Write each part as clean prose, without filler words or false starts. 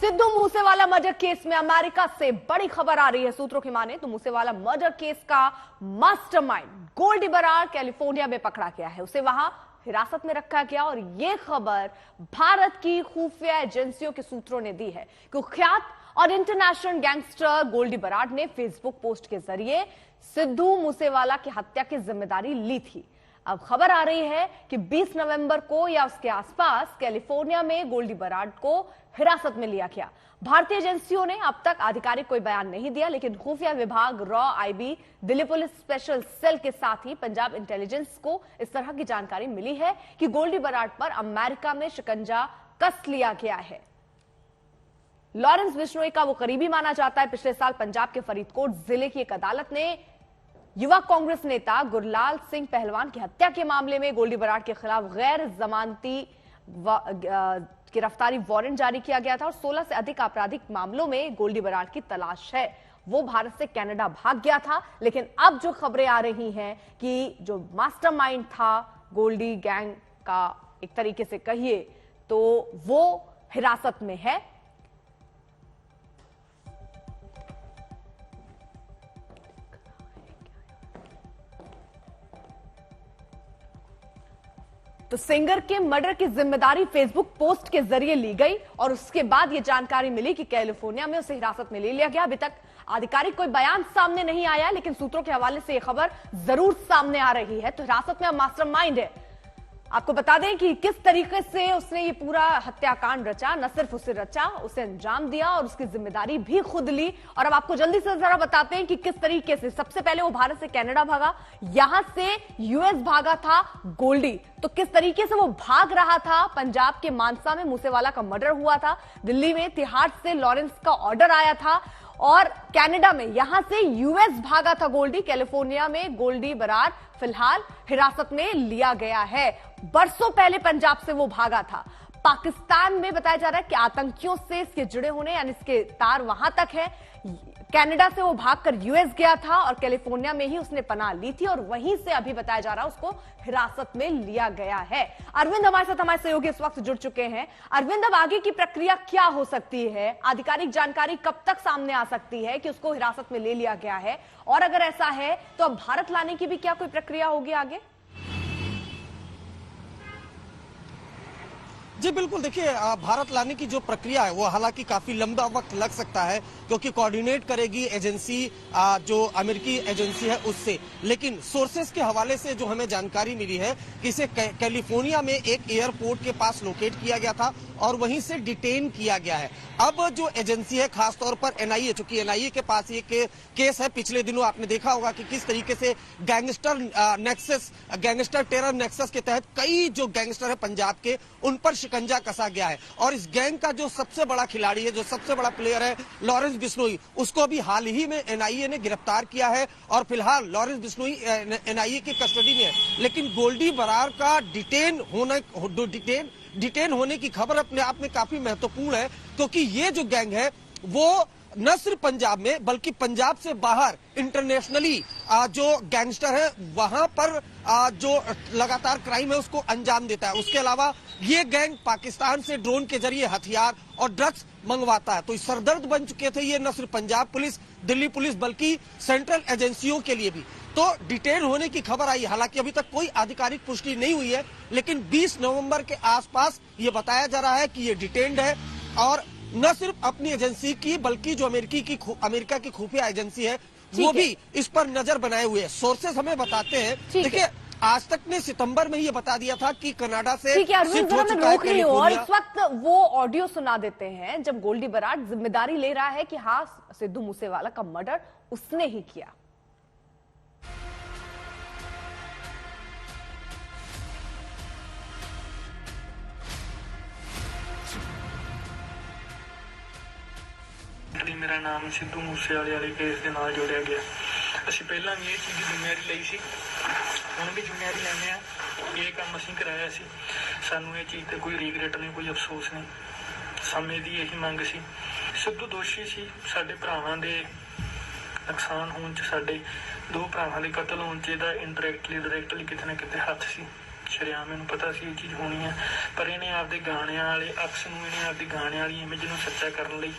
Sidhu Moosewala murder case में America से बड़ी खबर आ रही है। सूत्रों की माने तो मूसेवाला मर्डर केस का मास्टरमाइंड गोल्डी बरार कैलिफोर्निया में पकड़ा गया है। उसे वहां हिरासत में रखा गया और यह खबर भारत की खुफिया एजेंसियों के सूत्रों ने दी है। कुख्यात और इंटरनेशनल गैंगस्टर गोल्डी बरार ने फेसबुक पोस्ट के जरिए सिद्धू मूसेवाला की हत्या की जिम्मेदारी ली थी। अब खबर आ रही है कि 20 नवंबर को या उसके आसपास कैलिफोर्निया में गोल्डी बरार को हिरासत में लिया गया। भारतीय एजेंसियों ने अब तक आधिकारिक कोई बयान नहीं दिया, लेकिन खुफिया विभाग, रॉ, IB, Delhi police special cell के साथ ही पंजाब इंटेलिजेंस को इस तरह की जानकारी मिली है कि गोल्डी बरार पर अमेरिका में शिकंजा कस लिया गया है। लॉरेंस बिश्नोई का वो करीबी माना जाता है। पिछले साल पंजाब के फरीदकोट जिले की एक अदालत ने युवा कांग्रेस नेता गुरलाल सिंह पहलवान की हत्या के मामले में गोल्डी बरार के खिलाफ गैर जमानती गिरफ्तारी वारंट जारी किया गया था और 16 से अधिक आपराधिक मामलों में गोल्डी बरार की तलाश है। वो भारत से कनाडा भाग गया था, लेकिन अब जो खबरें आ रही हैं कि जो मास्टरमाइंड था गोल्डी गैंग का, एक तरीके से कहिए तो वो हिरासत में है। तो सिंगर के मर्डर की जिम्मेदारी फेसबुक पोस्ट के जरिए ली गई और उसके बाद यह जानकारी मिली कि कैलिफोर्निया में उसे हिरासत में ले लिया गया। अभी तक आधिकारिक कोई बयान सामने नहीं आया, लेकिन सूत्रों के हवाले से यह खबर जरूर सामने आ रही है। तो हिरासत में अब मास्टरमाइंड है। आपको बता दें कि किस तरीके से उसने ये पूरा हत्याकांड रचा, न सिर्फ उसे रचा, उसे अंजाम दिया और उसकी जिम्मेदारी भी खुद ली। और अब आपको जल्दी से जरा बताते हैं कि किस तरीके से सबसे पहले वो भारत से कनाडा भागा, यहां से यूएस भागा था गोल्डी। तो किस तरीके से वो भाग रहा था। पंजाब के मानसा में मूसेवाला का मर्डर हुआ था, दिल्ली में तिहाड़ से लॉरेंस का ऑर्डर आया था और कनाडा में यहां से यूएस भागा था गोल्डी। कैलिफोर्निया में गोल्डी बरार फिलहाल हिरासत में लिया गया है। बरसों पहले पंजाब से वो भागा था। पाकिस्तान में बताया जा रहा है कि आतंकियों से इसके जुड़े होने, यानी इसके तार वहां तक है। कनाडा से वो भागकर यूएस गया था और कैलिफोर्निया में ही उसने पनाह ली थी और वहीं से अभी बताया जा रहा है उसको हिरासत में लिया गया है। अरविंद हमारे साथ, हमारे सहयोगी इस वक्त जुड़ चुके हैं। अरविंद, अब आगे की प्रक्रिया क्या हो सकती है? आधिकारिक जानकारी कब तक सामने आ सकती है कि उसको हिरासत में ले लिया गया है? और अगर ऐसा है तो अब भारत लाने की भी क्या कोई प्रक्रिया होगी आगे? जी बिल्कुल, देखिए भारत लाने की जो प्रक्रिया है वो हालांकि काफी लंबा वक्त लग सकता है, क्योंकि कोऑर्डिनेट करेगी एजेंसी, जो अमेरिकी एजेंसी है उससे। लेकिन सोर्सेस के हवाले से जो हमें जानकारी मिली है कि इसे कैलिफोर्निया में एक एयरपोर्ट के पास लोकेट किया गया था और वहीं से डिटेन किया गया है। अब जो एजेंसी है, खासतौर पर एनआईए, चूंकि एनआईए के पास ये केस है, पिछले दिनों आपने देखा होगा कि किस तरीके से गैंगस्टर टेरर नेक्सस के तहत कई जो गैंगस्टर है पंजाब के, उन पर शिकंजा कसा गया है। और इस गैंग का जो सबसे बड़ा खिलाड़ी है, जो सबसे बड़ा प्लेयर है, लॉरेंस बिश्नोई, उसको भी हाल ही में एनआईए ने गिरफ्तार किया है और फिलहाल लॉरेंस बिश्नोई एनआईए की कस्टडी में है। लेकिन गोल्डी बरार का डिटेन होने की खबर अपने आप में काफी महत्वपूर्ण है, क्योंकि ये जो गैंग है वो न सिर्फ पंजाब में बल्कि पंजाब से बाहर इंटरनेशनली जो गैंगस्टर है वहां पर जो लगातार क्राइम है उसको अंजाम देता है। उसके अलावा ये गैंग पाकिस्तान से ड्रोन के जरिए हथियार और ड्रग्स मंगवाता है। तो इस सरदर्द बन चुके थे ये, न सिर्फ पंजाब पुलिस, दिल्ली पुलिस, बल्कि सेंट्रल एजेंसियों के लिए भी। तो डिटेन होने की खबर आई, हालांकि अभी तक कोई आधिकारिक पुष्टि नहीं हुई है, लेकिन 20 नवंबर के आसपास ये बताया जा रहा है कि ये डिटेन्ड है। और न सिर्फ अपनी एजेंसी की बल्कि जो अमेरिका की खुफिया एजेंसी है वो भी इस पर नजर बनाए हुए है। सोर्सेस हमें बताते हैं, देखिए आज तक ने सितंबर में ये बता दिया था कि कनाडा से शिफ्ट हो चुका है कैलिफोर्निया। और इस वक्त वो ऑडियो सुना देते हैं जब गोल्डी बरार जिम्मेदारी ले रहा है कि हाँ, सिद्धू मूसेवाला का मर्डर उसने ही किया। मेरा नाम सिद्धू मूसेवाले वाले केस के नाल जोड़िया गया। ਅਸੀਂ ਪਹਿਲਾਂ ਵੀ ਇਹ ਚੀਜ਼ ਦੀ ਜ਼ਿੰਮੇਵਾਰੀ ਲਈ ਸੀ, ਹੁਣ ਵੀ ਜ਼ਿੰਮੇਵਾਰੀ ਲੈਂਦੇ ਆ। ਇਹ ਕੰਮ ਅਸੀਂ ਕਰਾਇਆ ਸੀ, ਸਾਨੂੰ ਇਹ ਚੀਜ਼ ਤੇ ਕੋਈ ਰੀਗਰੈਟ ਨਹੀਂ, ਕੋਈ ਅਫਸੋਸ ਨਹੀਂ। ਸਮੇਂ ਦੀ ਇਹੀ ਮੰਗ ਸੀ। ਸਿੱਧੂ ਦੋਸ਼ੀ ਸੀ। ਸਾਡੇ ਭਰਾਵਾਂ ਦੇ ਨੁਕਸਾਨ ਹੋਣ 'ਚ, ਸਾਡੇ ਦੋ ਭਰਾਵਾਂ ਦੇ ਕਤਲ ਹੋਣ 'ਚ ਇਹਦਾ ਇੰਡਾਇਰੈਕਟਲੀ ਡਾਇਰੈਕਟਲੀ ਕਿਤੇ ਨਾ ਕਿਤੇ ਹੱਥ ਸੀ। ਸ਼ਰੇਆਮ ਮੈਨੂੰ ਪਤਾ ਸੀ ਇਹ ਚੀਜ਼ ਹੋਣੀ ਆ, ਪਰ ਇਹਨੇ ਆਪਦੇ ਗਾਣਿਆਂ ਵਾਲੇ ਅਕਸ ਨੂੰ, ਇਹਨੇ ਆਪਦੀ ਗਾਣਿਆਂ ਵਾਲੀ ਇਮੇਜ ਨੂੰ ਸੱਚਾ ਕਰਨ ਲਈ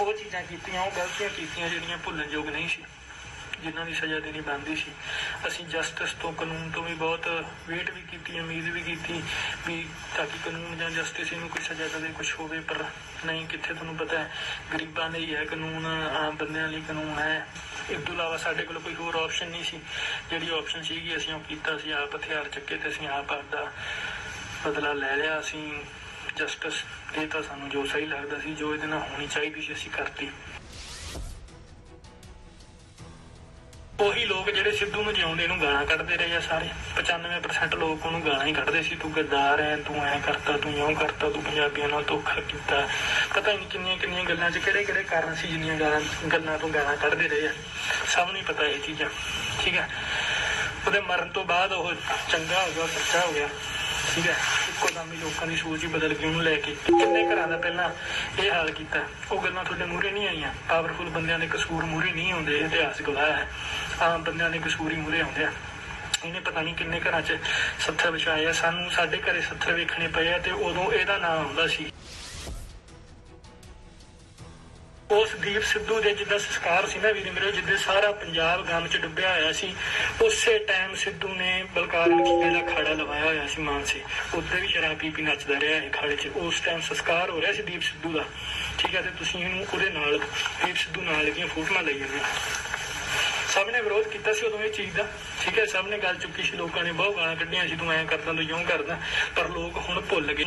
ਉਹ ਚੀਜ਼ਾਂ ਕੀਤੀਆਂ, ਉਹ ਗਲਤੀਆਂ ਕੀਤੀਆਂ ਜਿਹੜੀਆਂ ਭੁੱਲਣਯੋਗ ਨਹੀਂ ਸੀ, ਜਿਨ੍ਹਾਂ ਦੀ ਸਜ਼ਾ ਦੇਣੀ ਬਣਦੀ ਸੀ। ਅਸੀਂ ਜਸਟਿਸ ਤੋਂ, ਕਾਨੂੰਨ ਤੋਂ ਵੀ ਬਹੁਤ ਵੇਟ ਵੀ ਕੀਤੀ, ਉਮੀਦ ਵੀ ਕੀਤੀ ਵੀ ਤਾਂ ਕਿ ਕਾਨੂੰਨ ਜਾਂ ਜਸਟਿਸ ਨੂੰ ਕੋਈ ਸਜ਼ਾ ਦੇਵੇ, ਕੁਛ ਹੋਵੇ, ਪਰ ਨਹੀਂ। ਕਿੱਥੇ, ਤੁਹਾਨੂੰ ਪਤਾ ਹੈ ਗਰੀਬਾਂ ਲਈ ਹੈ ਕਾਨੂੰਨ, ਆਮ ਬੰਦਿਆਂ ਲਈ ਕਾਨੂੰਨ ਹੈ। ਇਸ ਤੋਂ ਇਲਾਵਾ ਸਾਡੇ ਕੋਲ ਕੋਈ ਹੋਰ ਆਪਸ਼ਨ ਨਹੀਂ ਸੀ। ਜਿਹੜੀ ਆਪਸ਼ਨ ਸੀਗੀ ਅਸੀਂ ਉਹ ਕੀਤਾ, ਅਸੀਂ ਆਪ ਹਥਿਆਰ ਚੱਕੇ ਤੇ ਅਸੀਂ ਆਪ ਆਪਦਾ ਬਦਲਾ ਲੈ ਲਿਆ। ਅਸੀਂ ਜਸਟਿਸ ਇਹ ਤਾਂ ਸਾਨੂੰ ਜੋ ਸਹੀ ਲੱਗਦਾ ਸੀ, ਜੋ ਇਹਦੇ ਨਾਲ ਹੋਣੀ ਚਾਹੀਦੀ ਸੀ, ਅਸੀਂ ਕਰਤੀ। ਉਹੀ ਲੋਕ ਜਿਹੜੇ ਸਿੱਧੂ ਨੂੰ ਜਿਉਂਦੇ ਨੂੰ ਗਾਲਾਂ ਕੱਢਦੇ ਰਹੇ ਆ, ਸਾਰੇ 95% ਲੋਕ ਉਹਨੂੰ ਗਾਲਾਂ ਹੀ ਕੱਢਦੇ ਸੀ, ਤੂੰ ਗੱਦਾਰ ਐ, ਤੂੰ ਐਂ ਕਰਤਾ, ਤੂੰ ਇਉਂ ਕਰਤਾ, ਤੂੰ ਪੰਜਾਬੀਆਂ ਨਾਲ ਧੋਖਾ ਕੀਤਾ। ਪਤਾ ਨਹੀਂ ਕਿੰਨੀਆਂ ਕਿੰਨੀਆਂ ਗੱਲਾਂ 'ਚ ਕਿਹੜੇ ਕਿਹੜੇ ਕਾਰਨ ਸੀ ਜਿੰਨੀਆਂ ਗੱਲਾਂ ਤੋਂ ਗਾਲਾਂ ਕੱਢਦੇ ਰਹੇ ਆ, ਸਭ ਨੂੰ ਪਤਾ ਇਹ ਚੀਜ਼ਾਂ, ਠੀਕ ਹੈ। ਉਹਦੇ ਮਰਨ ਤੋਂ ਬਾਅਦ ਉਹ ਚੰਗਾ ਹੋ ਗਿਆ, ਸੱਚਾ ਹੋ ਗਿਆ, ਠੀਕ ਹੈ। ਇੱਕੋ ਦਮ ਹੀ ਲੋਕਾਂ ਦੀ ਸੋਚ ਹੀ ਬਦਲ ਗਈ ਉਹਨੂੰ ਲੈ ਕੇ। ਕਿੰਨੇ ਘਰਾਂ ਦਾ ਪਹਿਲਾਂ ਇਹ ਹਾਲ ਕੀਤਾ, ਉਹ ਗੱਲਾਂ ਤੁਹਾਡੇ ਮੂਹਰੇ ਨਹੀਂ ਆਈਆਂ। ਪਾਵਰਫੁਲ ਬੰਦਿਆਂ ਦੇ ਕਸੂਰ ਮੂਹਰੇ ਨਹੀਂ ਆਉਂਦੇ, ਇਤਿਹਾਸ ਗਵਾਹ ਹੈ। ਆਮ ਬੰਦਿਆਂ ਦੇ ਕਸੂਰ ਹੀ ਮੂਹਰੇ ਆਉਂਦੇ ਆ। ਇਹਨੇ ਪਤਾ ਨਹੀਂ ਕਿੰਨੇ ਘਰਾਂ 'ਚ ਸੱਥਰ ਵਿਛਾਏ ਆ। ਸਾਨੂੰ ਸਾਡੇ ਘਰੇ ਸੱਥਰ ਵੇਖਣੇ ਪਏ ਆ ਤੇ ਉਦੋਂ ਇਹਦਾ ਨਾਂ ਆਉਂਦਾ ਸੀ। ਉਸ ਦੀਪ ਸਿੱਧੂ ਦੇ ਜਿੱਦਾਂ ਸੰਸਕਾਰ ਸੀ ਨਾ ਵੀਰੇ ਮੇਰੇ, ਜਿੱਦੇ ਸਾਰਾ ਪੰਜਾਬ ਗਮ 'ਚ ਡੁੱਬਿਆ ਹੋਇਆ ਸੀ, ਉਸੇ ਟਾਈਮ ਸਿੱਧੂ ਨੇ ਬਲਕਾਰ ਮਖੀਰੇ ਦਾ ਖਾੜਾ ਲਵਾਇਆ ਹੋਇਆ ਸੀ ਮਾਨਸੇ। ਉੱਧਰ ਵੀ ਸ਼ਰਾਬ ਪੀ ਪੀ ਨੱਚਦਾ ਰਿਹਾ ਇਹ ਖਾੜੇ 'ਚ। ਉਸ ਟਾਈਮ ਸੰਸਕਾਰ ਹੋ ਰਿਹਾ ਸੀ ਦੀਪ ਸਿੱਧੂ ਦਾ, ਠੀਕ ਹੈ। ਤੇ ਤੁਸੀਂ ਇਹਨੂੰ ਉਹਦੇ ਨਾਲ, ਦੀਪ ਸਿੱਧੂ ਨਾਲ ਦੀਆਂ ਫੋਟੋਆਂ ਲਈ ਜਾਂਦੇ। ਸਭ ਨੇ ਵਿਰੋਧ ਕੀਤਾ ਸੀ ਉਦੋਂ ਇਹ ਚੀਜ਼ ਦਾ, ਠੀਕ ਹੈ। ਸਭ ਨੇ ਗੱਲ ਚੁੱਕੀ ਸੀ, ਲੋਕਾਂ ਨੇ ਬਹੁਤ ਗਾਲਾਂ ਕੱਢੀਆਂ ਸੀ, ਤੂੰ ਐਂ ਕਰਦਾ, ਤੂੰ ਇਉਂ ਕਰਦਾ। ਪਰ ਲੋਕ ਹੁਣ ਭੁੱਲ ਗਏ।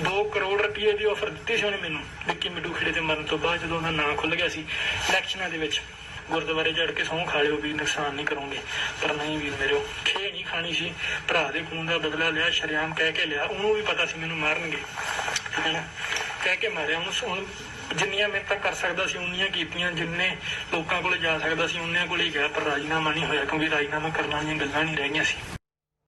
2 ਕਰੋੜ ਰੁਪਏ ਦੀ ਆਫਰ ਦਿੱਤੀ ਸੀ ਉਹਨੇ ਮੈਨੂੰ ਵਿੱਕੀ ਮਿੱਡੂ ਖੇੜੇ ਦੇ ਮਰਨ ਤੋਂ ਬਾਅਦ, ਜਦੋਂ ਉਹਦਾ ਨਾਂ ਖੁੱਲ ਗਿਆ ਸੀ ਇਲੈਕਸ਼ਨਾਂ ਦੇ ਵਿੱਚ। ਗੁਰਦੁਆਰੇ ਚੜ੍ਹ ਕੇ ਸਹੁੰ ਖਾ ਲਿਓ ਵੀ ਨੁਕਸਾਨ ਨਹੀਂ ਕਰੋਗੇ, ਪਰ ਨਹੀਂ ਵੀਰ ਮੇਰੇ, ਖੇ ਨਹੀਂ ਖਾਣੀ ਸੀ। ਭਰਾ ਦੇ ਖੂਨ ਦਾ ਬਦਲਾ ਲਿਆ, ਸ਼ਰੇਆਮ ਕਹਿ ਕੇ ਲਿਆ। ਉਹਨੂੰ ਵੀ ਪਤਾ ਸੀ ਮੈਨੂੰ ਮਾਰਨਗੇ, ਠੀਕ ਹੈ ਨਾ, ਕਹਿ ਕੇ ਮਾਰਿਆ ਉਹਨੂੰ। ਹੁਣ ਜਿੰਨੀਆਂ ਮਿਹਨਤਾਂ ਕਰ ਸਕਦਾ ਸੀ ਉਨੀਆਂ ਕੀਤੀਆਂ, ਜਿੰਨੇ ਲੋਕਾਂ ਕੋਲ ਜਾ ਸਕਦਾ ਸੀ ਉਨ੍ਹਾਂ ਕੋਲ ਹੀ ਗਿਆ, ਪਰ ਰਾਜੀਨਾਮਾ ਨਹੀਂ ਹੋਇਆ, ਕਿਉਂਕਿ ਰਾਜੀਨਾਮਾ ਕਰਨ ਵਾਲੀਆਂ ਗੱਲਾਂ ਨਹੀਂ ਰਹਿ ਗਈਆਂ ਸੀ।